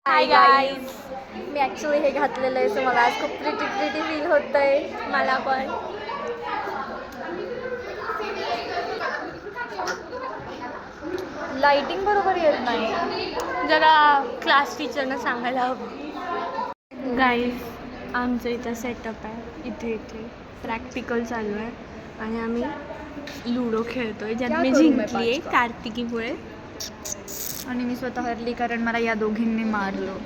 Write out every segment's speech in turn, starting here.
Hi guys. मी actually हे घातलेलं आहे, सो मला आज खूप प्रिटी फील होतं आहे. मला पण लाईटिंग बरोबर येत नाही, जरा क्लास टीचरनं सांगायला हवं. गाईज, आमचं इथं सेटअप आहे. इथे प्रॅक्टिकल चालू आहे आणि आम्ही लुडो खेळतोय, ज्यात मी जिंकली आहे कार्तिकीमुळे. आणि मी स्वतः हरली कारण मला या दोघींनी मारलं.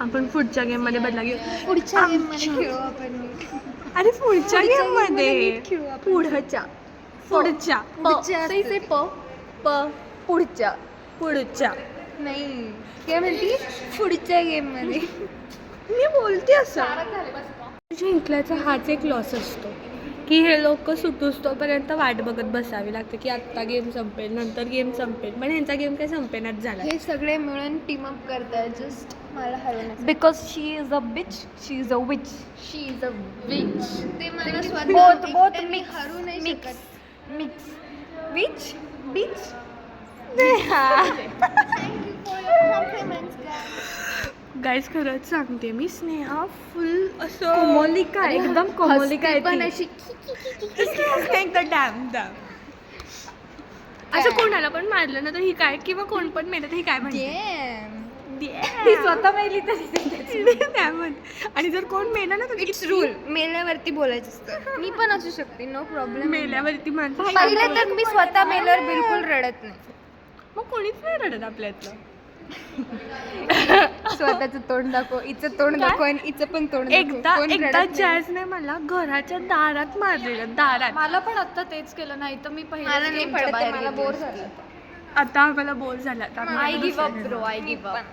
आपण पुढच्या गेममध्ये बदला घेऊ. पुढच्या गेममध्ये खेळू आपण. अरे पुढच्या गेममध्ये खेळू आपण. पुढच्या पुढच्या नाही, काय म्हणती? पुढच्या गेममध्ये मी बोलते असं. जिंकल्याचा हाच एक लॉस असतो की हे लोक सुटूस्तोपर्यंत वाट बघत बसावी लागते की आत्ता गेम संपेल, नंतर गेम संपेल, पण ह्यांचा गेम काही संपेनाच झाला. हे सगळे मिळून टीम अप करताय जस्ट मला हरवण्यासाठी. Because she is a bitch, she is a witch. She is a witch. ते मला both mix हरवू नाही mix शकत. mix witch bitch. Thank you for your compliments guys, खरंच सांगते मी, स्नेहा फुल असं कोमोलिका, एकदम कोमोलिका आहे पण ती. अशी एकदम डॅम असं कोणाला पण मारलं ना तर ही काय, किंवा कोण पण मेलं तर ही काय म्हणते, ती स्वतः मेली तरी. आणि जर कोण मेलं ना तर इट्स रूल. मेल्यावरती बोलायचं असतं. मी पण असू शकते, नो प्रॉब्लेम. मेल्यावरती माणसं पहिलं तर मी स्वतः मेल्यावर बिलकुल रडत नाही. मग कोणीच नाही रडत आपल्यातलं. स्वतःचं तोंड दाखव, हिचं तोंड दाखव आणि हिचं पण तोंड दाखव. कोण एकदा रडत नाही. जॅजने मला घराच्या दारात मारलेलं, दारात. मला पण आता तेच केलं, नाही तर मी मला नाही पडत, मला बोर झालं. आता मला बोर झाला. I give up bro, I give up.